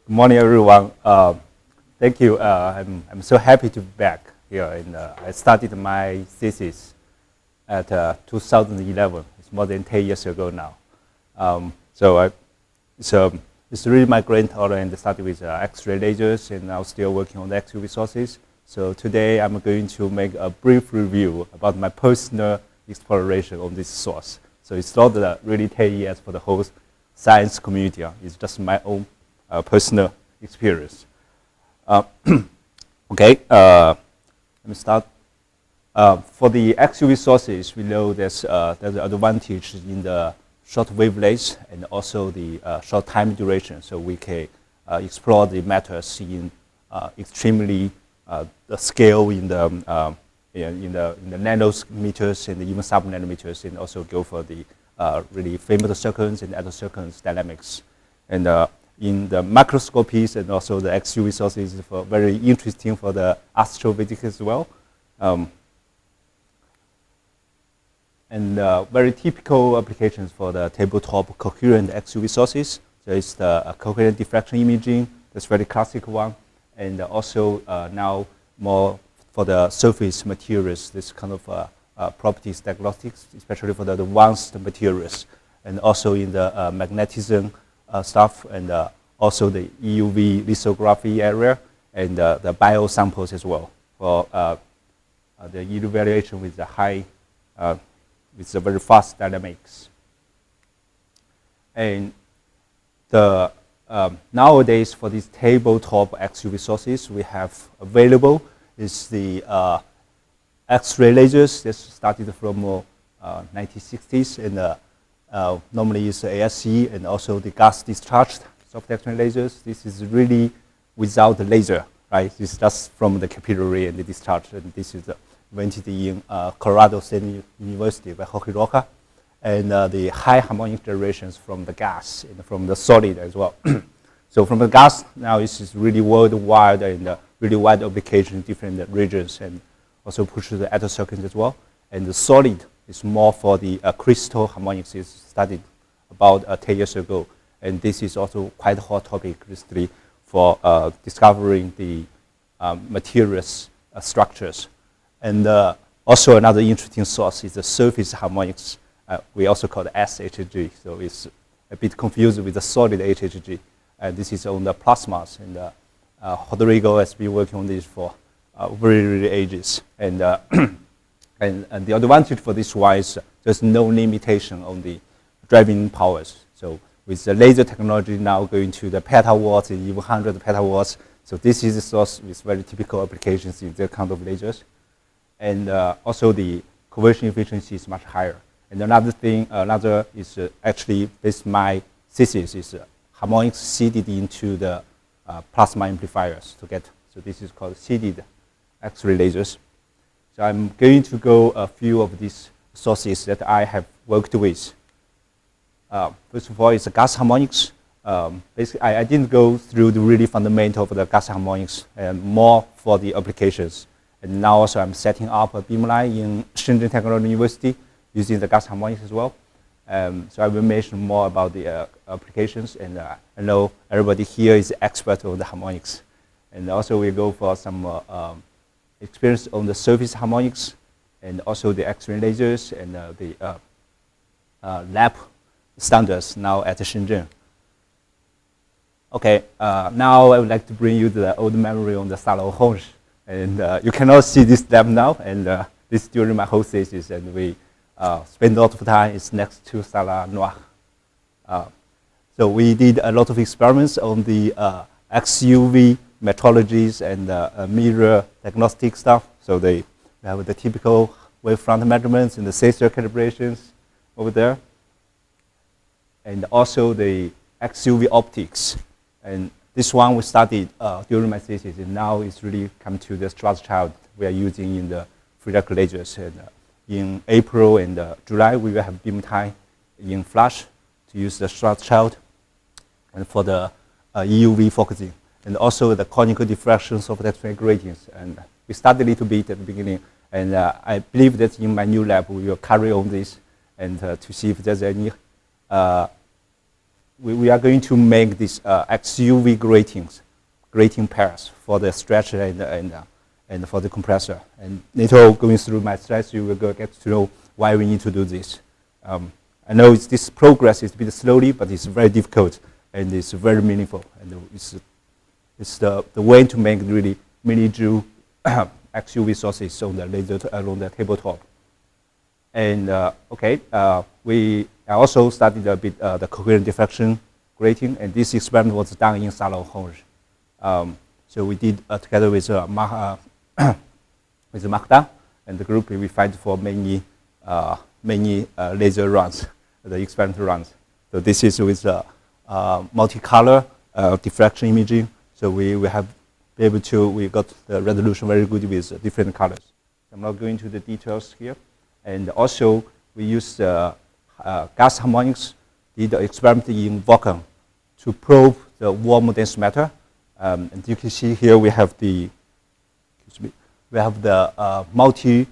Good morning, everyone. Thank you. I'm so happy to be back here. And I started my thesis at 2011. It's more than 10 years ago now. It's really my great honor and study with X-ray lasers, and now still working on the XUV sources. So today I'm going to make a brief review about my personal exploration on this source. So it's not really 10 years for the whole science community. It's just my own personal experience. Okay, let me start. For the XUV sources, we know there's an advantage in the short wavelengths and also the short time duration, so we can explore the matters in extremely the scale in the nanometers and even sub-nanometers, and also go for the really femtoseconds and attoseconds dynamics. And in the microscopies and also the XUV sources for very interesting for the astrophysics as well. And very typical applications for the tabletop coherent XUV sources. There is the coherent diffraction imaging, that's very classic one. And also now more for the surface materials, this kind of properties diagnostics, especially for the advanced materials. And also in the magnetism stuff, and also the EUV lithography area, and the bio samples as well for the evaluation with the high, with the very fast dynamics. And the nowadays for these tabletop XUV sources we have available is the X-ray lasers. This started from 1960s, and normally it's ASC and also the gas discharged soft X-ray lasers. This is really without the laser, right? This is just from the capillary and the discharge. And this is invented in Colorado State University by Hokiroka. And the high harmonic generations from the gas and from the solid as well. So from the gas now this is really worldwide and really wide application in different regions, and also pushes the attoseconds as well. And the solid is more for the crystal harmonics. It's studied about 10 years ago. And this is also quite a hot topic recently for discovering the materials structures. And also another interesting source is the surface harmonics. We also call it SHG, so it's a bit confused with the solid HHG. This is on the plasmas, and Rodrigo has been working on this for very ages. And, and the advantage for this one is there's no limitation on the driving powers. So with the laser technology now going to the petawatts and even 100 petawatts, so this is a source with very typical applications in that kind of lasers. And also the conversion efficiency is much higher. And another thing, another is actually based my thesis is harmonics seeded into the plasma amplifiers to get. So this is called seeded X-ray lasers. So I'm going to go a few of these sources that I have worked with. First of all, it's the gas harmonics. Basically, I didn't go through the really fundamental of the gas harmonics, and more for the applications. And now also I'm setting up a beamline in Shenzhen Technology University using the gas harmonics as well. So I will mention more about the applications, and I know everybody here is expert on the harmonics. And also we go for some experience on the surface harmonics, and also the X-ray lasers, and the lab standards now at Shenzhen. Okay, now I would like to bring you the old memory on the Salle Orange. And you cannot see this lab now, and this during my whole thesis, and we spend a lot of time is next to Salle Noire. So we did a lot of experiments on the XUV metrologies and mirror diagnostic stuff. So we have the typical wavefront measurements and the sensor calibrations over there. And also the XUV optics. And this one we studied during my thesis, and now it's really come to the Schwarzschild we are using in the Friedrich lasers. And in April and July, we will have beam time in flash to use the Schwarzschild, and for the EUV focusing, and also the conical diffractions of the X-ray gratings. And we studied a little bit at the beginning, and I believe that in my new lab we will carry on this, and to see if there's any we are going to make this XUV grating pairs for the stretcher and for the compressor. And later going through my slides, you will get to know why we need to do this. I know this progress is a bit slowly, but it's very difficult and it's very meaningful. And it's the way to make really mini-joule XUV sources on the laser along the tabletop. And we also studied a bit the coherent diffraction grating, and this experiment was done in Salon Honge. So we did together with Magda and the group. We find for many laser runs, the experiment runs. So this is with multicolor diffraction imaging. So we got the resolution very good with different colors. I'm not going to the details here. And also we used gas harmonics, did the experiment in Vulcan to probe the warm dense matter. And you can see here we have the multi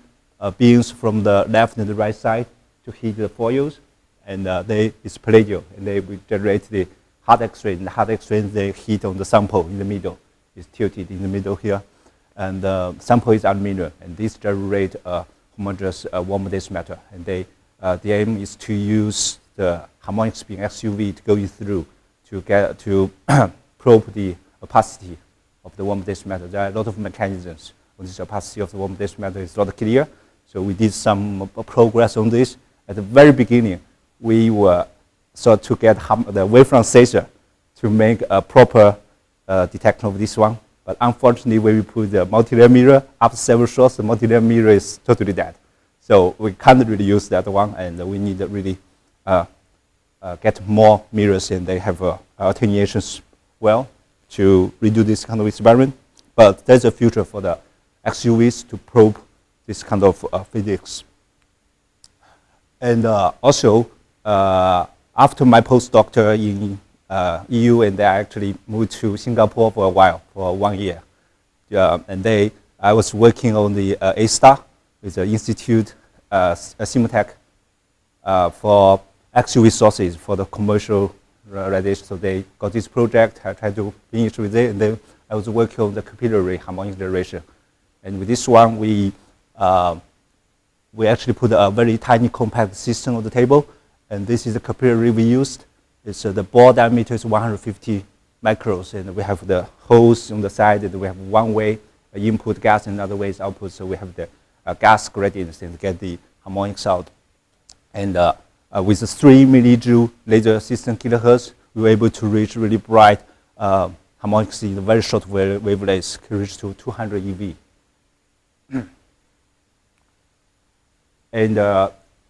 beams from the left and the right side to hit the foils, and it's palladial, and they will generate the hard X-ray, and the hard X-ray they hit on the sample in the middle. It's tilted in the middle here, and the sample is aluminum, and this generate homogeneous warm dense matter. And the aim is to use the harmonic spin XUV to go through to probe the opacity of the warm dense matter. There are a lot of mechanisms on this opacity of the warm dense matter. It's not clear, so we did some progress on this. At the very beginning, we were sought to get the wavefront sensor to make a proper detection of this one. But unfortunately, when we put the multi-layer mirror, after several shots, the multi-layer mirror is totally dead. So we can't really use that one, and we need to really get more mirrors, and they have attenuations well to redo this kind of experiment. But there's a future for the XUVs to probe this kind of physics. And also, after my postdoctor in EU, and I actually moved to Singapore for a while, for 1 year. And I was working on the A-STAR with the Institute, Simtech, for XUV sources for the commercial radiation. So they got this project. I tried to finish with it, and then I was working on the capillary harmonic generation. And with this one, we actually put a very tiny compact system on the table, and this is the capillary we used. It's the bore diameter is 150 microns, and we have the holes on the side, and we have one way input gas and another way is output. So we have the gas gradients and get the harmonics out. And with the 3 millijoule laser 16 kilohertz, we were able to reach really bright harmonics in a very short wavelengths, reach to 200 eV. And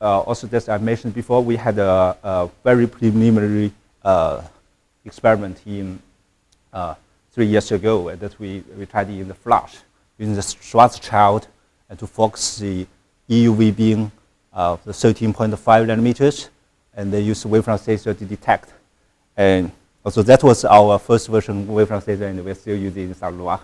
also, as I mentioned before, we had a very preliminary experiment in 3 years ago that we tried in the flash using the Schwarzschild and to focus the EUV beam of the 13.5 nanometers, and they used wavefront sensor to detect. And also that was our first version wavefront sensor, and we're still using in Saint-Loire.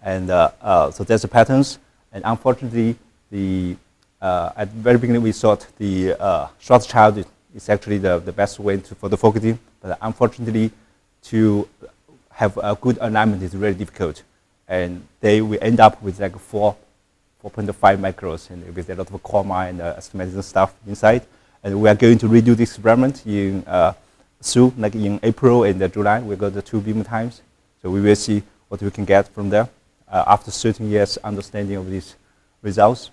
And so that's the patterns. And unfortunately, at the very beginning, we thought the Schwarzschild is actually the best way for the focusing, but unfortunately, to have a good alignment is really difficult. And we end up with like 4.5 microns, and with a lot of coma and estimated stuff inside. And we are going to redo this experiment in soon, like in April and July. We got the 2 beam times, so we will see what we can get from there after certain years understanding of these results.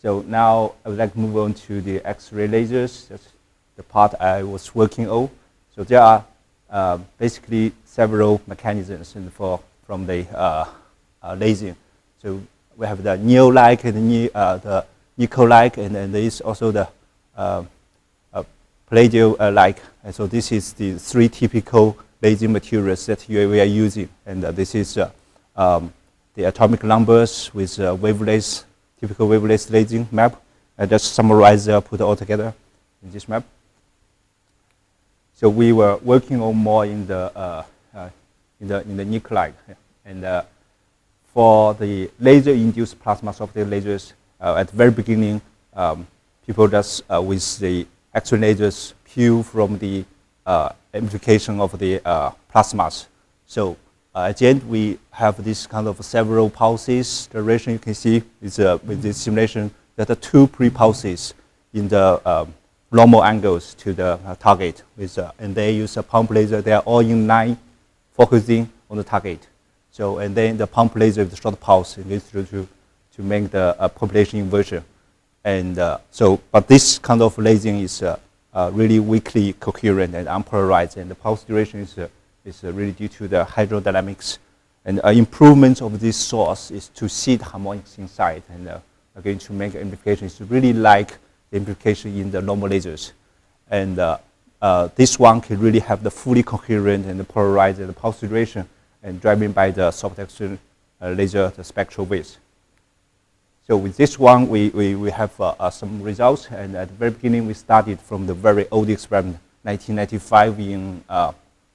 So now I would like to move on to the X-ray lasers. That's the part I was working on. So there are basically several mechanisms from the lasing. So we have the neo-like and the nickel-like, and then there is also the palladium-like. And so this is the 3 typical lasing materials that we are using. And this is the atomic numbers with wavelengths, typical wavelength lasing map. I just summarize, put it all together in this map. So we were working on more in the nickel-like, and for the laser-induced plasma software lasers, at the very beginning, people just with the X-ray lasers peel from the amplification of the plasmas. So at the end, we have this kind of several pulses. The duration you can see is with this simulation that are 2 pre-pulses in the normal angles to the target. And they use a pump laser. They are all in line, focusing on the target. So and then the pump laser with the short pulse goes through to make the population inversion. And but this kind of lasing is really weakly coherent and unpolarized, and the pulse duration is really due to the hydrodynamics. And improvement of this source is to seed harmonics inside, and again to make amplification is really like the amplification in the normal lasers. And this one can really have the fully coherent and polarized the pulse duration, and driven by the soft action laser, the spectral width. So with this one, we have some results. And at the very beginning, we started from the very old experiment, 1995 in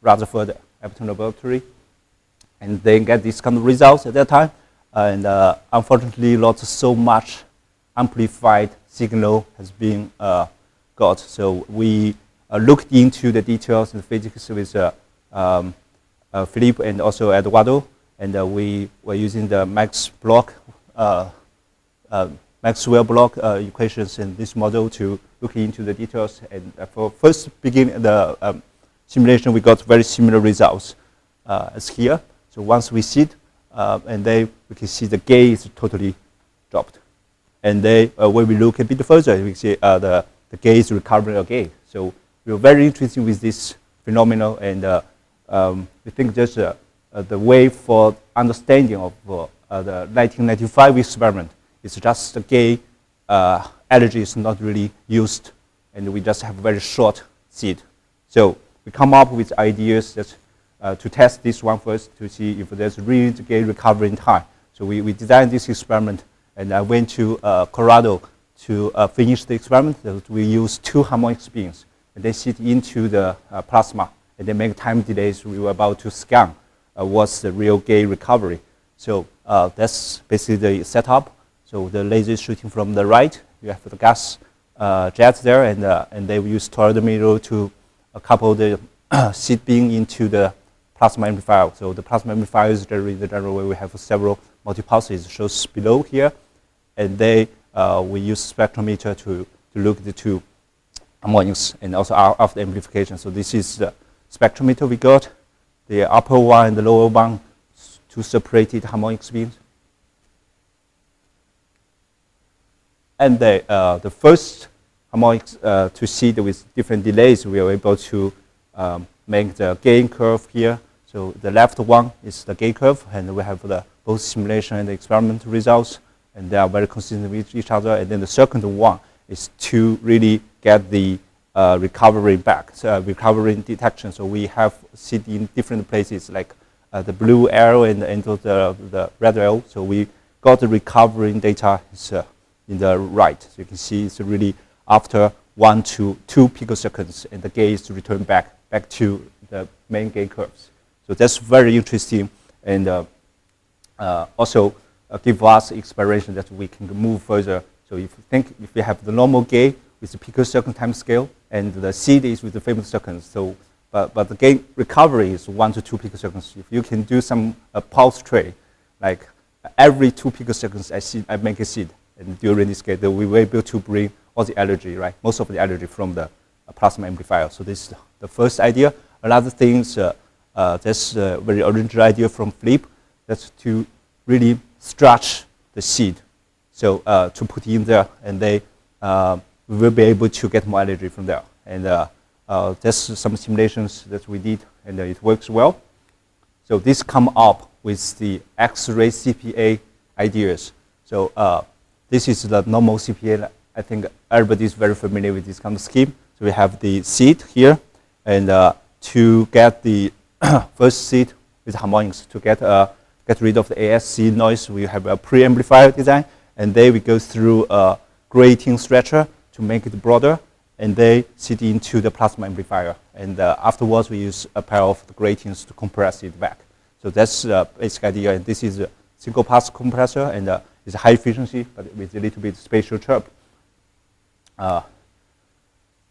Rutherford Appleton Laboratory, and then get this kind of results at that time. And unfortunately, so much amplified signal has been got. So we looked into the details and physics with Philippe and also Eduardo, and we were using the Maxwell block equations in this model to look into the details. And for first beginning the simulation, we got very similar results as here. So once we seed, and then we can see the gain is totally dropped. And then when we look a bit further, we see the gain is recovering again. So we are very interested with this phenomenon, and we think just the way for understanding of the 1995 experiment is just the gain energy is not really used, and we just have very short seed. So we come up with ideas that to test this one first to see if there's really the gain recovery in time. So we designed this experiment, and I went to Colorado to finish the experiment. So we use 2 harmonic spins, and they sit into the plasma, and they make time delays. We were about to scan what's the real gain recovery. So that's basically the setup. So the laser is shooting from the right. You have the gas jets there, and they use toroidal to couple the seed beam into the plasma amplifier. So the plasma amplifier is generally the general way we have several multi-pulses shows below here, and we use spectrometer to look at the 2 harmonics and also after amplification. So this is the spectrometer we got, the upper one and the lower one, 2 separated harmonic spins. And the first harmonics to seed with different delays, we are able to make the gain curve here. So the left one is the gain curve, and we have the both simulation and the experimental results, and they are very consistent with each other. And then the second one is to really get the recovery back, so recovery detection. So we have seed in different places, like the blue arrow and the red arrow. So we got the recovery data in the right. So you can see it's really after 1 to 2 picoseconds, and the gain is returned back to the main gain curves. So that's very interesting, and also give us inspiration that we can move further. So if we have the normal gain with the picosecond time scale, and the seed is with the femtoseconds, so but the gain recovery is 1 to 2 picoseconds. If you can do some pulse tray, like every 2 picoseconds I make a seed, and during this case, we were able to bring all the energy, right? Most of the energy from the plasma amplifier. So this is the first idea. Another thing is that's a very original idea from Philippe. That's to really stretch the seed. So to put in there, and we will be able to get more energy from there. And there's some simulations that we did, and it works well. So this come up with the X-ray CPA ideas. So this is the normal CPA. I think everybody is very familiar with this kind of scheme. So we have the seed here, and to get the first seed with harmonics, to get rid of the ASC noise, we have a pre-amplifier design, and then we go through a grating stretcher to make it broader, and they sit into the plasma amplifier. And afterwards, we use a pair of the gratings to compress it back. So that's the basic idea. And this is a single pass compressor, and it's high efficiency, but with a little bit spatial chirp.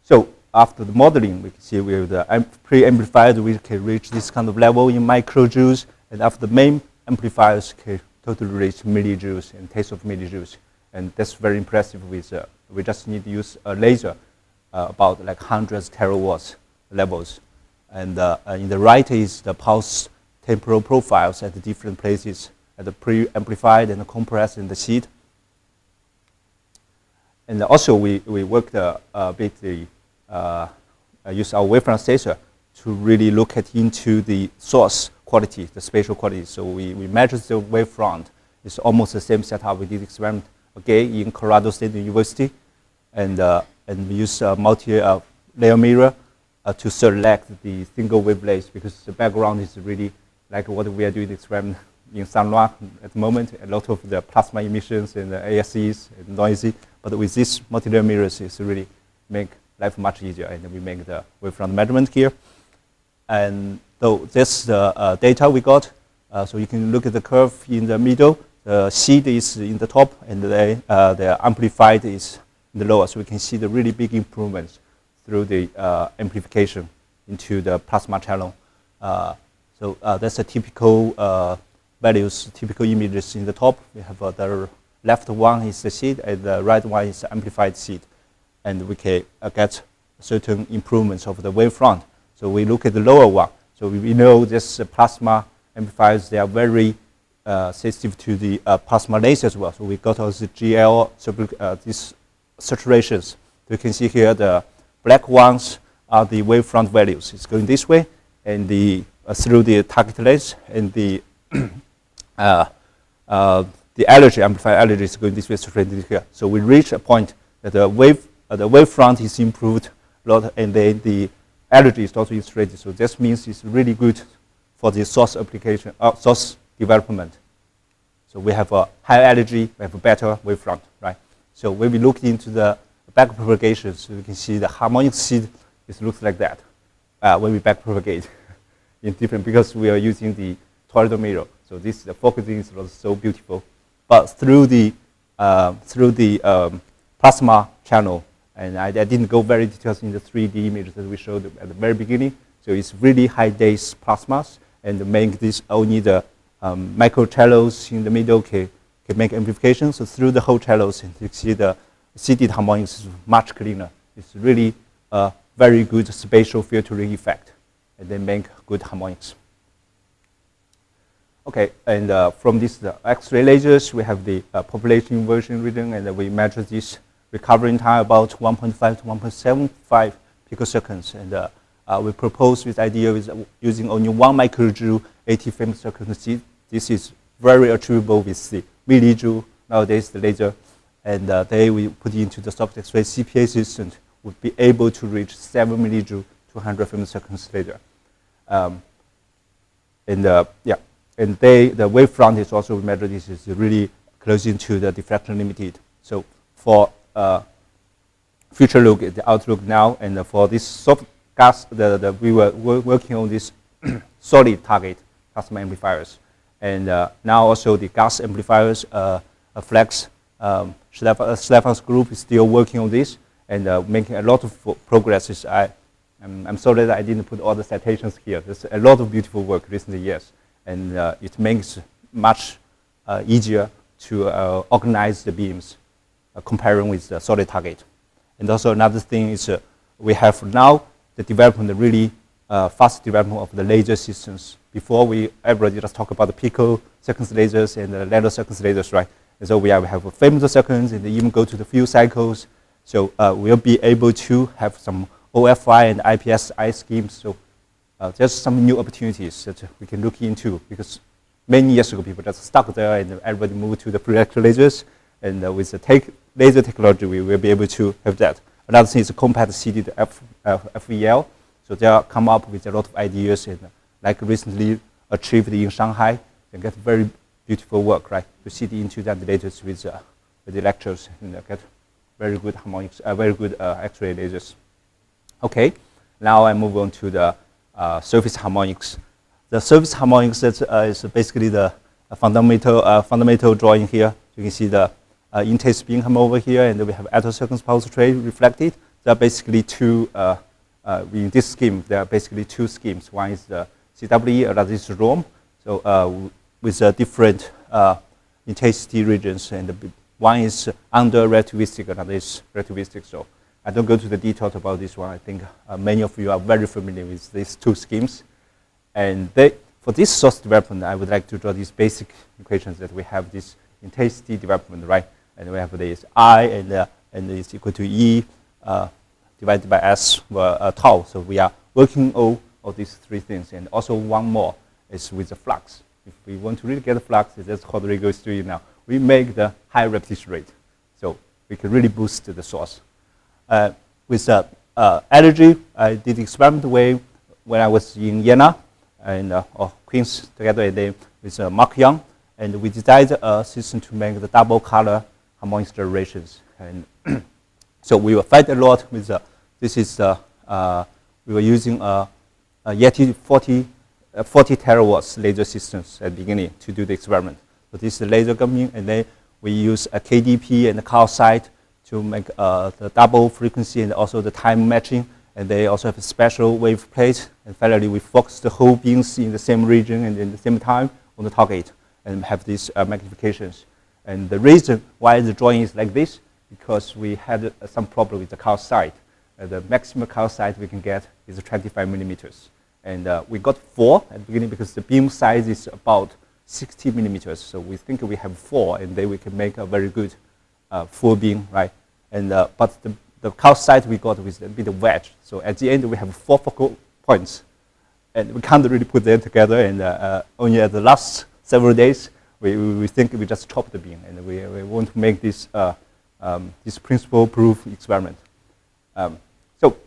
So after the modeling, we can see with the pre-amplified, we can reach this kind of level in microjoules, and after the main amplifiers can totally reach millijoules and tens of millijoules. And that's very impressive with, we just need to use a laser about like hundreds terawatts levels. And in the right is the pulse temporal profiles at the different places, at the pre-amplified and the compressed and the seed. And also we worked a bit, use our wavefront sensor to really look into the source quality, the spatial quality. So we measured the wavefront. It's almost the same setup we did experiment again in Colorado State University, and we use a multi-layer mirror to select the single wavelengths, because the background is really like what we are doing experiment in San Luan at the moment. A lot of the plasma emissions and the ASEs and noisy, but with this multi-layer mirrors, it's really make life much easier, and we make the wavefront measurement here. And so this the data we got. So you can look at the curve in the middle. The seed is in the top, and the amplified is in the lower. So we can see the really big improvements through the amplification into the plasma channel. So that's a typical values, typical images in the top. We have the left one is the seed, and the right one is the amplified seed. And we can get certain improvements of the wavefront. So we look at the lower one. So we know this plasma amplifiers, they are very sensitive to the plasma laser as well. So we got also the GL, these saturations. So you can see here the black ones are the wavefront values. It's going this way, and through the target lens, and the allergy, amplifier allergy is going this way, saturated here. So we reach a point that the wavefront is improved a lot, and then the allergy is also illustrated. So this means it's really good for the source application, source development. So we have a high allergy, we have a better wavefront, right? So when we look into the back propagation, so you can see the harmonic seed, it looks like that when we back propagate in different, because we are using the toroidal mirror. So this the focusing is so beautiful. But through the plasma channel, and I didn't go very details in the 3D images that we showed at the very beginning. So it's really high days plasmas, and make this only the micro channels in the middle can make amplification. So through the whole channels, you see the seeded harmonics is much cleaner. It's really a very good spatial filtering effect, and they make good harmonics. Okay, and from this X-ray lasers, we have the population inversion region, and we measure this recovering time about 1.5 to 1.75 picoseconds. And we propose this idea with using only 1 microjoule 80 frames per second. This is very achievable with the millijoule nowadays, the laser. And they we put into the soft X-ray CPA system would be able to reach 7 millijoule 200 frames per second later. And the wavefront is also measured. This is really close into the diffraction limited. So for future look at the outlook now, and for this soft gas, we were working on this solid target plasma amplifiers, and now also the gas amplifiers. Flex Stefan's group is still working on this and making a lot of progress. I'm sorry that I didn't put all the citations here. There's a lot of beautiful work recent years, and it makes much easier to organize the beams comparing with the solid target. And also another thing is we have now the development, the really fast development of the laser systems. Before everybody just talk about the picoseconds lasers and the nanoseconds lasers, right? And so we have a femtoseconds and even go to the few cycles. So we'll be able to have some OFI and IPSI schemes. So there's some new opportunities that we can look into, because many years ago people just stuck there and everybody moved to the projector lasers. And with the laser technology, we will be able to have that. Another thing is compact seeded FEL. So they come up with a lot of ideas, and like recently achieved in Shanghai, they get very beautiful work, right? To seed into that latest with the lectures, and get very good harmonics, very good X-ray lasers. Okay, now I move on to the surface harmonics. The surface harmonics is basically the fundamental drawing here. You can see the intake spin come over here, and we have attosecond pulse tray reflected. There are basically two in this scheme, there are basically two schemes. One is the CWE, another is ROM. So with different intensity regions, and one is under relativistic, another is relativistic. So I don't go to the details about this one. I think many of you are very familiar with these two schemes. And for this source development, I would like to draw these basic equations that we have this intensity development, right? And we have this I, and it's equal to E divided by S tau. So we are working all these three things. And also one more is with the flux. If we want to really get the flux, that's what Rigo is doing now. We make the high repetition rate. So we can really boost the source. With energy, I did experiment when I was in Jena and Queens together with Mark Young, and we designed a system to make the double color harmonic generations. And so we were fight a lot with we were using a Yeti 40 terawatts laser systems at the beginning to do the experiment. So this is the laser coming, and then we use a KDP and a calcite to make the double frequency and also the time matching. And they also have a special wave plate. And finally, we focus the whole beams in the same region and in the same time on the target and have these magnifications. And the reason why the drawing is like this, because we had some problem with the calcite. The maximum calcite we can get is 25 millimeters. And we got 4 at the beginning because the beam size is about 60 millimeters. So we think we have 4, and then we can make a very good full beam, right? And but the calcite we got with a bit of wedge. So at the end we have 4 focal points, and we can't really put them together. And only at the last several days we think we just chop the beam, and we want to make this this principle proof experiment. So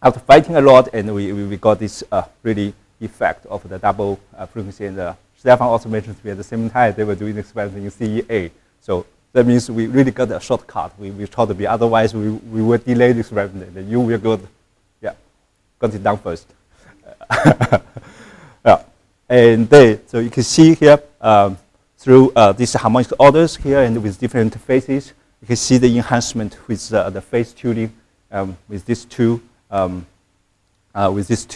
after fighting a lot, and we got this really effect of the double frequency. And Stefan also mentioned to me at the same time they were doing the experiment in CEA. So that means we really got a shortcut. We thought to be, otherwise we would delay the experiment, and you will got it done first. Yeah. And so you can see here through these harmonic orders here and with different phases, you can see the enhancement with the phase tuning with these two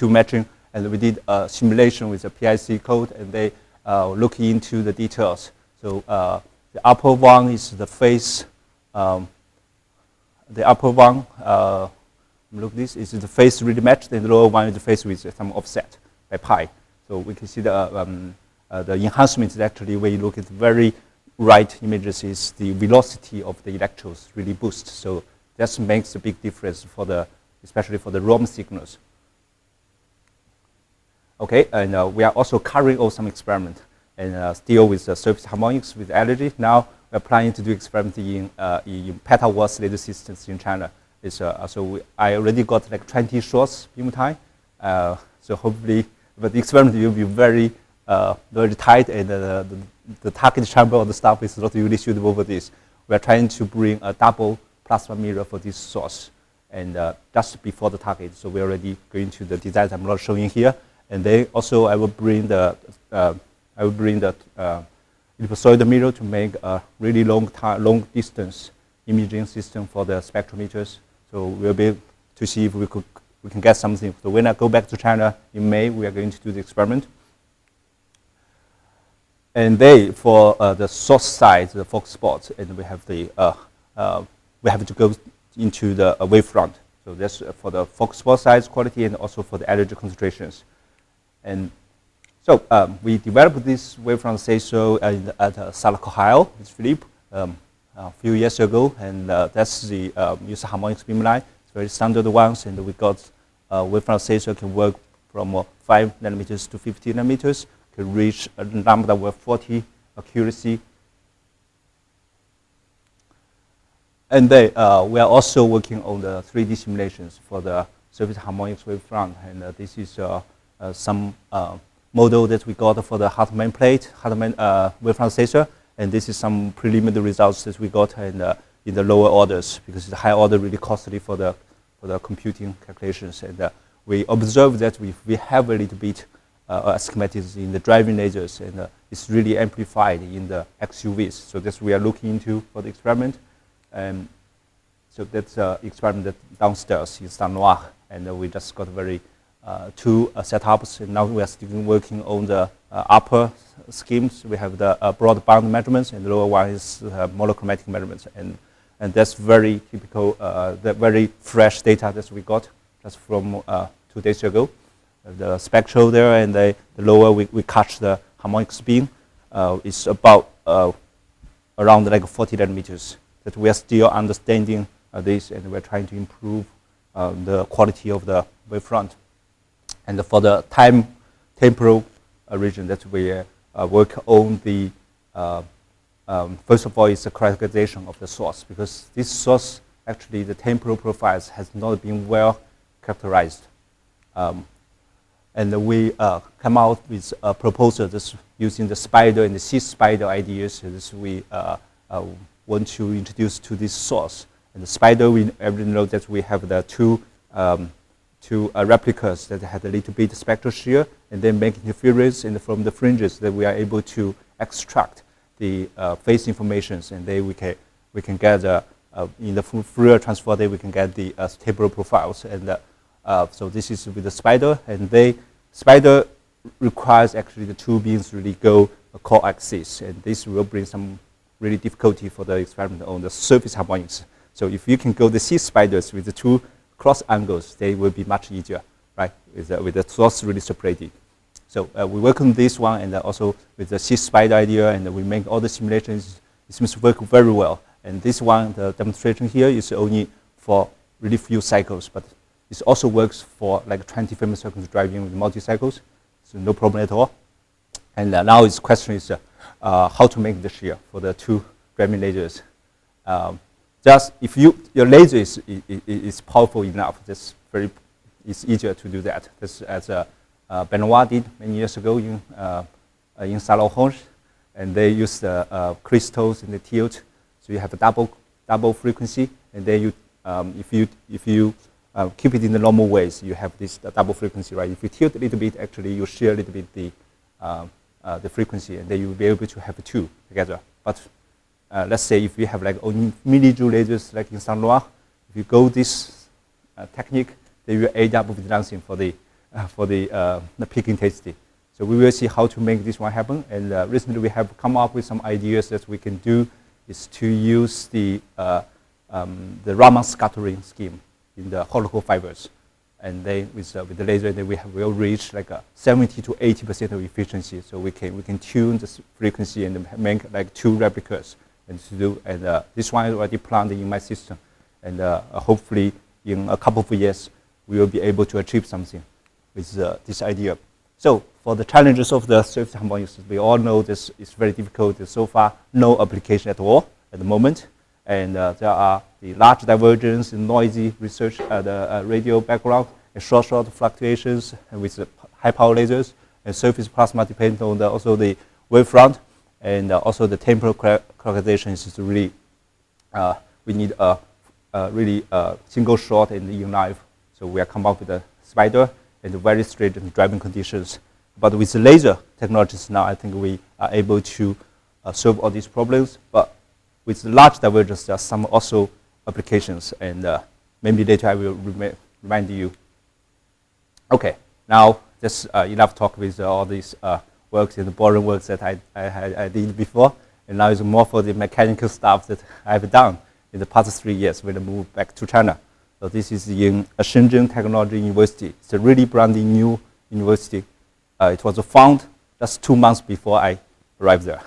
matching. And we did a simulation with the PIC code, and they look into the details. So the upper one is the phase. The upper one, look, this is the phase really matched, and the lower one is the phase with some offset by pi. So we can see the enhancement is actually, when you look at the very right images, is the velocity of the electrodes really boosts. So that makes a big difference especially for the ROM signals. Okay, and we are also carrying out some experiment and still with the surface harmonics with energy. Now we're planning to do experiment in petawatts laser systems in China. I already got like 20 shots beam time. So hopefully, but the experiment will be very tight, and the target chamber of the stuff is not really suitable for this. We're trying to bring a double plasma mirror for this source, and just before the target. So we're already going to the design I'm not showing here. And then also I will bring the ellipsoid mirror to make a really long distance imaging system for the spectrometers. So we'll be able to see if we can get something. So when I go back to China in May, we are going to do the experiment. And then for the source side, the focus spots, and we have to go into the wavefront. So that's for the focus spot size quality and also for the energy concentrations. And so we developed this wavefront sensor at Salakohail with Philippe a few years ago, and that's the use harmonics beamline. It's very standard ones, and we got wavefront sensor can work from 5 nanometers to 50 nanometers, can reach a lambda with 40 accuracy. And then we are also working on the 3D simulations for the surface harmonics wavefront, and this is some model that we got for the Hartmann plate, Hartmann wavefront sensor, and this is some preliminary results that we got in the lower orders, because the high order really costly for the computing calculations. And we observed that we have a little bit schematics in the driving lasers, and it's really amplified in the XUVs. So that's we are looking into for the experiment. So that's experiment that downstairs in Saint-Noir and we just got very two setups, and now we are still working on the upper schemes. We have the broadband measurements, and the lower one is monochromatic measurements, and that's very typical, the very fresh data that we got just from 2 days ago. The spectral there, and the lower we catch the harmonic spin is about around like 40 nanometers. That we are still understanding this, and we're trying to improve the quality of the wavefront. And for the temporal region that we work on, the first of all is the characterization of the source, because this source, actually the temporal profiles has not been well characterized. And we come out with a proposal that's using the spider and the C-spider ideas. This we want to introduce to this source. And the spider, we everyone know that we have the two replicas that had a little bit spectral shear, and then make interference, and from the fringes that we are able to extract the phase informations, and then we can get in the Fourier transform, then we can get the temporal profiles. And so this is with the spider, and spider requires actually the two beams really go co-axis, and this will bring some really difficulty for the experiment on the surface harmonics. So if you can go the C-spiders with the two cross angles, they will be much easier, right? With the source really separated. So we work on this one, and also with the C-spider idea, and we make all the simulations. It seems to work very well. And this one, the demonstration here, is only for really few cycles, but it also works for like 20 frame seconds driving with multi-cycles, so no problem at all. And now the question is how to make the shear for the two driving lasers. Just if your laser is powerful enough, it's easier to do that. This as Benoit did many years ago in Salon Honge, and they use the crystals in the tilt, so you have a double frequency, and then you if you keep it in the normal ways, you have this double frequency, right? If you tilt a little bit, actually you share a little bit the frequency, and then you will be able to have two together. But let's say if you have like only millijoule lasers like in Saint Laurent, if you go this technique, then you will end up with nothing for the peak intensity. So we will see how to make this one happen. And recently we have come up with some ideas that we can do is to use the Raman scattering scheme in the hollow fibers, and then with the laser, then will reach like a 70 to 80% of efficiency. So we can tune the frequency and make like two replicas and to do. And this one is already planned in my system, and hopefully in a couple of years we will be able to achieve something with this idea. So for the challenges of the surface harmonics, we all know this is very difficult. There's so far no application at all at the moment, and there are the large divergence in noisy research, the radio background, and short fluctuations with the high power lasers, and surface plasma depends on also the wavefront, and also the temporal characterization is really, we need a really single shot and in live. So we are come up with a spider and very stringent driving conditions. But with the laser technologies now, I think we are able to solve all these problems. But with the large divergence, there are some also applications, and maybe later I will remind you. Okay, now just enough talk with all these works and the boring works that I did before, and now it's more for the mechanical stuff that I've done in the past 3 years when I moved back to China. So this is in Shenzhen Technology University. It's a really brand new university. It was founded just 2 months before I arrived there.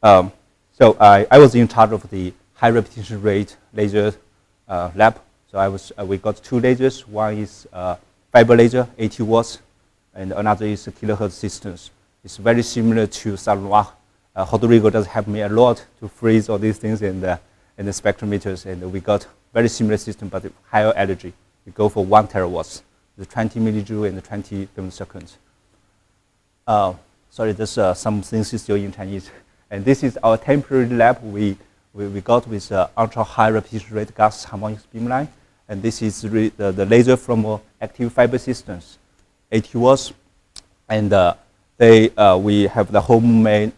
So I was in charge of the high repetition rate laser lab. So we got 2 lasers. One is fiber laser, 80 watts, and another is kilohertz systems. It's very similar to Salon. Rodrigo does help me a lot to freeze all these things and the spectrometers, and we got very similar system, but higher energy. We go for 1 terawatts, the 20 millijoule and the 20 femtoseconds. Sorry, there's some things still in Chinese. And this is our temporary lab we got with ultra high repetition rate gas harmonic beamline. And this is the laser from active fiber systems, 80 watts. And we have the homemade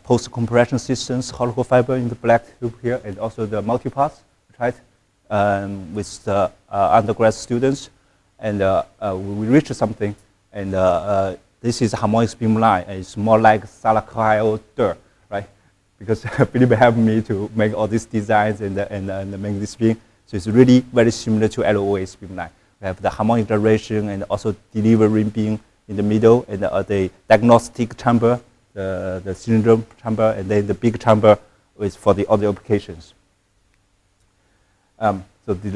post-compression systems, hollow fiber in the black tube here, and also the multipass, right? with the undergrad students, and we reached something. And this is harmonic beamline. It's more like Salakyle dirt, right? Because Philip helped me to make all these designs and make this beam. So it's really very similar to LOS beamline. We have the harmonic duration and also delivery beam in the middle, and the diagnostic chamber, the cylinder chamber, and then the big chamber is for the other applications. So the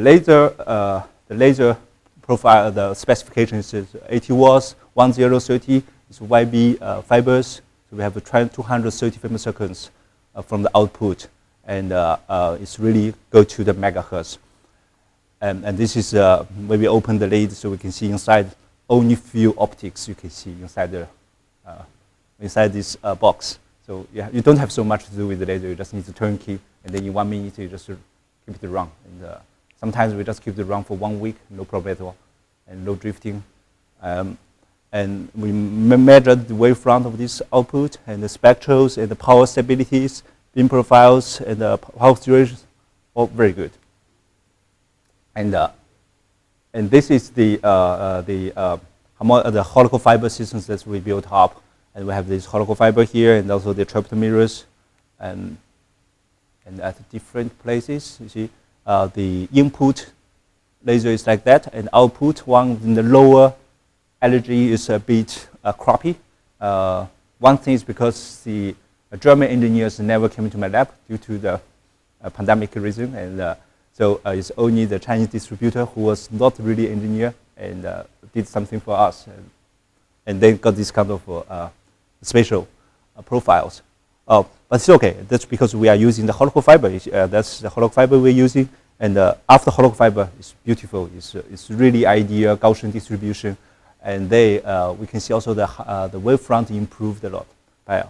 laser profile, the specification is 80 watts, 1030. It's YB fibers. So we have 230 femtoseconds from the output, and it's really go to the megahertz. And this is when we open the lid, so we can see inside only few optics you can see inside the inside this box. So yeah, you don't have so much to do with the laser. You just need to turn key, and then in 1 minute you just keep it run. And sometimes we just keep it run for 1 week, no problem at all, and no drifting. And we measured the wavefront of this output, and the spectrals, and the power stabilities, beam profiles, and the power durations, all very good. And this is the helical fiber systems that we built up, and we have this helical fiber here, and also the trapdoor mirrors, and at different places. You see, the input laser is like that, and output one in the lower energy is a bit crappy. One thing is because the German engineers never came to my lab due to the pandemic reason, and so it's only the Chinese distributor who was not really engineer and did something for us, and they got this kind of spatial profiles. But it's okay. That's because we are using the helical fiber. That's the helical fiber we're using, and after helical fiber, it's beautiful. It's really ideal Gaussian distribution, and we can see also the wavefront improved a lot by,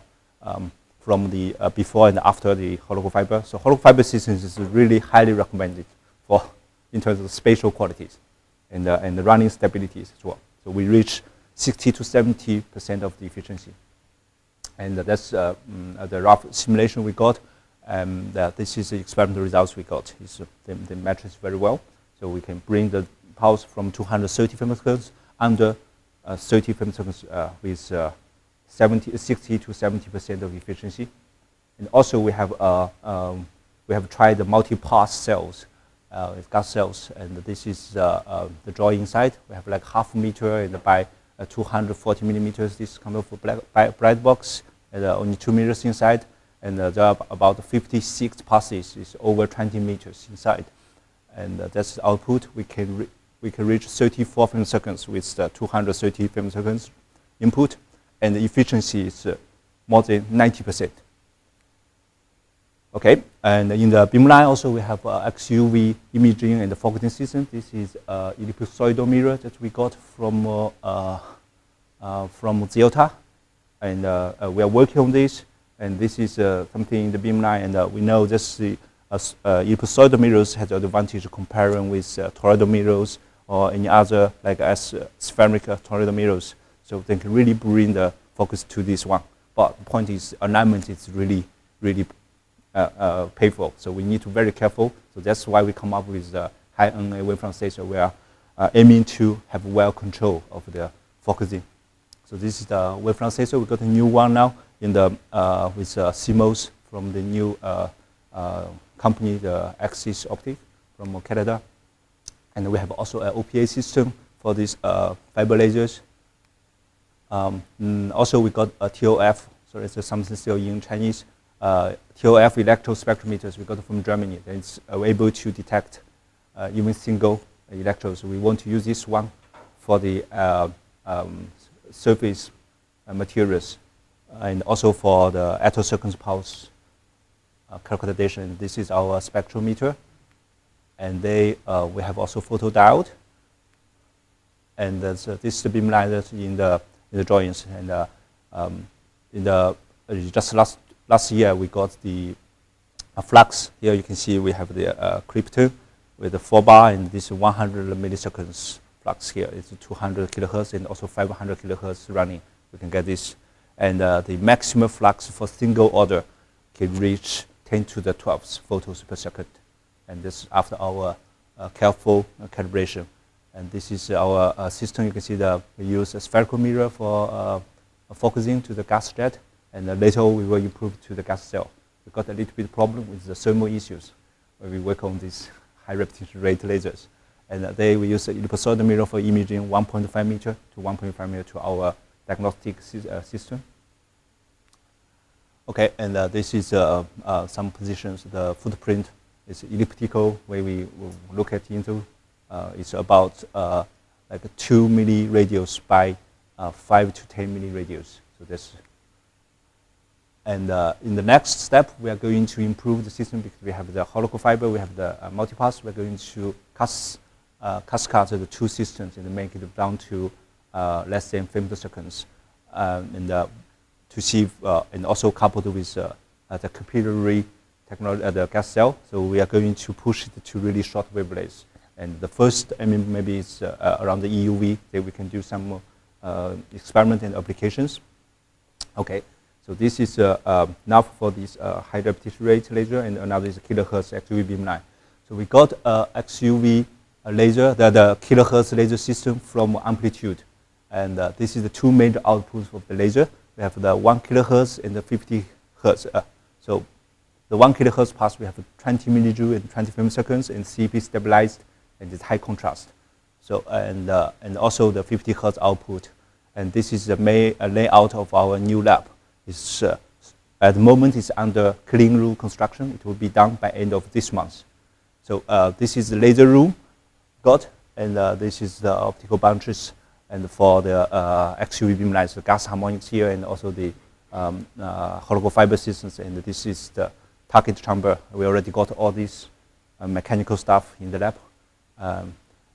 from the before and after the helical fiber. So helical fiber systems is really highly recommended for in terms of spatial qualities and the running stabilities as well. So we reach 60 to 70% of the efficiency, and that's the rough simulation we got. This is the experimental results we got. They matches very well. So we can bring the pulse from 230 femtoseconds under 30 femtoseconds with 60 to 70% of efficiency. And also we have tried the multi-pass cells, with gas cells, and this is the drawing inside. We have like 0.5 meter and by 240 millimeters. This kind of bright box, and only 2 meters inside, and there are about 56 passes. It's over 20 meters inside, and that's the output. We can reach 34 femtoseconds with 230 femtoseconds input, and the efficiency is more than 90%. Okay, and in the beamline also we have XUV imaging and the focusing system. This is ellipsoidal mirror that we got from Zelta, and we are working on this. And this is something in the beamline, and we know this the ellipsoidal mirrors has an advantage comparing with toroidal mirrors or any other like spherical toroidal mirrors. So they can really bring the focus to this one. But the point is, alignment is really painful. So we need to be very careful. So that's why we come up with the high NA wavefront sensor. We are aiming to have well control of the focusing. So this is the wavefront sensor. We got a new one now in the with CMOS from the new company, the Axis Optic from Canada, and we have also an OPA system for these fiber lasers. Also, we got a TOF. So it's something still in Chinese. TOF electrospectrometers we got from Germany. And it's able to detect even single electrodes. We want to use this one for the surface materials, and also for the attosecond pulse calculation. This is our spectrometer, and we have also photodiode, and this is the beamline that's in the drawings. And just last year we got the flux. Here you can see we have the crypto with the 4-bar, and this is 100 milliseconds flux. Here it's 200 kilohertz and also 500 kilohertz running. We can get this, and the maximum flux for single order can reach 10 to the 12 photos per second, and this after our careful calibration. And this is our system. You can see we use a spherical mirror for focusing to the gas jet, and later we will improve to the gas cell. We got a little bit problem with the thermal issues when we work on these high repetition rate lasers. And there we use a ellipsoid mirror for imaging 1.5 meter to 1.5 meter to our diagnostic system. Okay, and this is some positions. The footprint is elliptical, where we look at into. It's about like a 2 milli radius by 5 to 10 milli radius. So that's. And in the next step, we are going to improve the system because we have the hollow fiber, we have the multipass. We're going to cascade the two systems and make it down to less than 50 seconds. To see, and also coupled with the capillary technology, the gas cell. So we are going to push it to really short wavelengths. And the first, maybe it's around the EUV that we can do some experiment and applications. Okay, so this is now for this high repetition rate laser, and another is a kilohertz XUV beamline. So we got XUV laser, the kilohertz laser system from Amplitude. And this is the two major outputs of the laser. We have the 1 kilohertz and the 50 hertz. So the 1 kilohertz pass, we have 20 millijoule and 20 femtoseconds, and CP stabilized, and it's high contrast. So and also the 50 hertz output. And this is the main layout of our new lab. It's at the moment it's under clean room construction. It will be done by end of this month. So this is the laser room got, and this is the optical boundaries. And for the XUV beamlines, the gas harmonics here, and also the hollow fiber systems. And this is the target chamber. We already got all this mechanical stuff in the lab.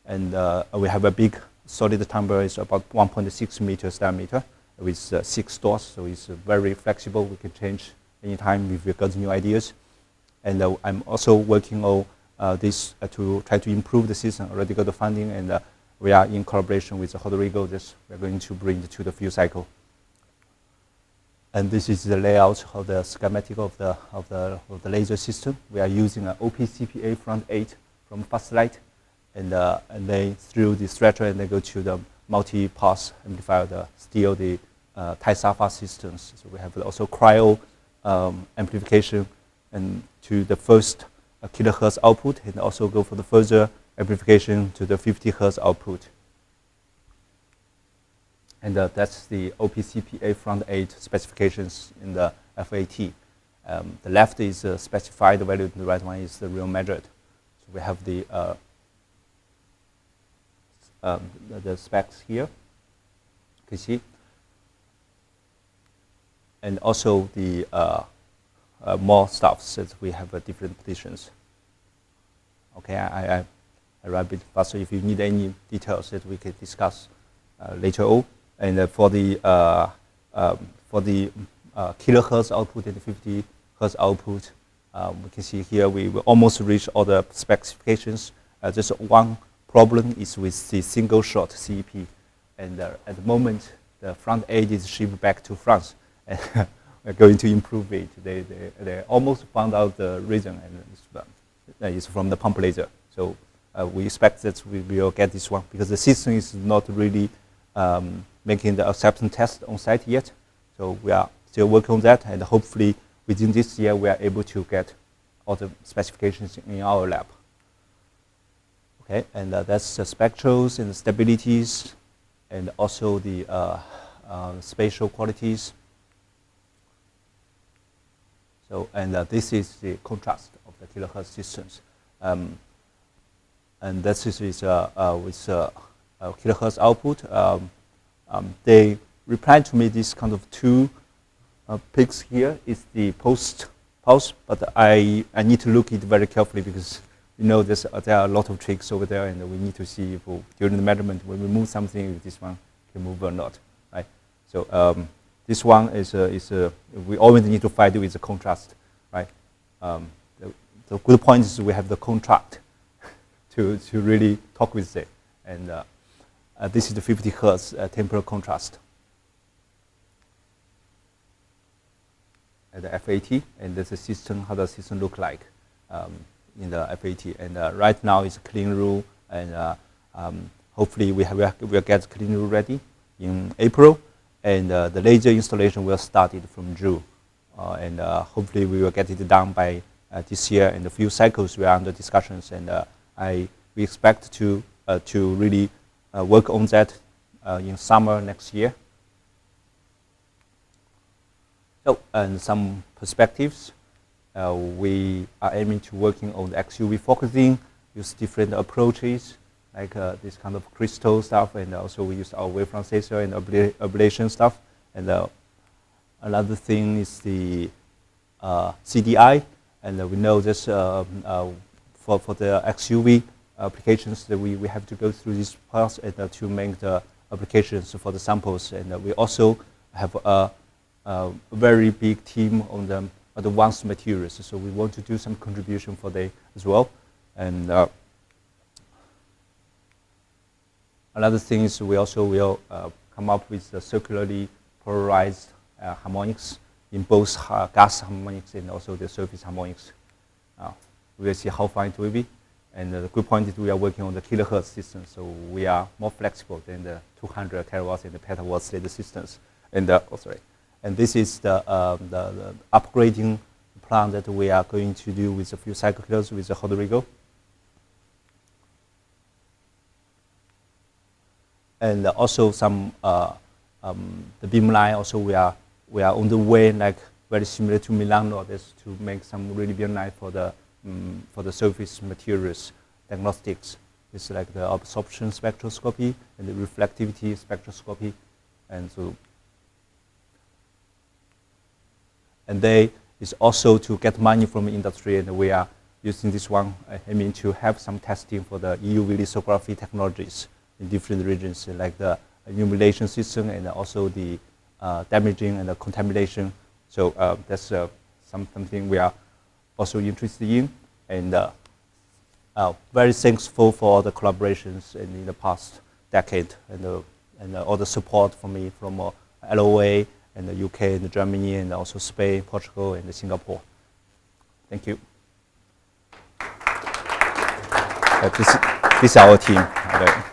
And we have a big solid chamber. It's about 1.6 meters diameter with 6 doors. So it's very flexible. We can change anytime if we've got new ideas. And I'm also working on this to try to improve the system. Already got the funding, and we are in collaboration with Rodrigo. We're going to bring it to the field cycle. And this is the layout of the schematic of the laser system. We are using an OPCPA front 8 from Fastlight, and they through the stretcher, and they go to the multi-pass amplifier, the TiSAFA systems. So we have also cryo amplification, and to the first kilohertz output, and also go for the further amplification to the 50 hertz output. And that's the OPCPA front 8 specifications in the FAT. The left is specified value, the right one is the real measured. So we have the specs here, you can see. And also the more stuff, since we have different positions. Okay, I write a bit faster if you need any details that we can discuss later on. And for the kilohertz output and the 50 hertz output, we can see here we will almost reach all the specifications. Just one problem is with the single shot CEP, and at the moment the front 8 is shipped back to France, and we're going to improve it. They almost found out the reason, and it's from the pump laser. So we expect that we will get this one, because the system is not really making the acceptance test on site yet. So we are still working on that, and hopefully within this year we are able to get all the specifications in our lab. Okay, and that's the spectrals and the stabilities, and also the spatial qualities. So, and this is the contrast of the kilohertz systems. And this is with kilohertz output. They replied to me this kind of two peaks here is the pulse, but I need to look it very carefully, because you know there are a lot of tricks over there, and we need to see if during the measurement when we move something, if this one can move or not, right? So this one is we always need to fight with the contrast, right? The good point is we have the contract to really talk with it, and this is the 50 hertz temporal contrast at the FAT, and that's the system. How does the system look like? in the FAT. And right now it's clean room, and hopefully we'll get clean room ready in April, and the laser installation will start it from June, and hopefully we will get it done by this year. And a few cycles we are under discussions, and we expect to really work on that in summer next year. So, and some perspectives. We are aiming to working on the XUV focusing, use different approaches, like this kind of crystal stuff, and also we use our wavefront sensor and ablation stuff. And another thing is the CDI, and we know this for the XUV applications that we have to go through this path and to make the applications for the samples. And we also have a very big team on the advanced materials, so we want to do some contribution for them as well. And another thing is we also will come up with the circularly polarized harmonics in both gas harmonics and also the surface harmonics. We will see how far it will be. And the good point is we are working on the kilohertz system, so we are more flexible than the 200 terawatts and the petawatts laser systems. And and this is the upgrading plan that we are going to do with a few cycles with the Rodrigo. And also some the beamline. Also we are on the way, like very similar to Milano, this to make some really beamline for the surface materials diagnostics. It's like the absorption spectroscopy and the reflectivity spectroscopy, and so. And they is also to get money from the industry, and we are using this one, aiming to have some testing for the EUV lithography technologies in different regions, like the illumination system and also the damaging and the contamination. So that's something we are also interested in, and very thankful for the collaborations in the past decade, and all the support from me from LOA and the UK and Germany and also Spain, Portugal, and Singapore. Thank you. This is our team. Okay.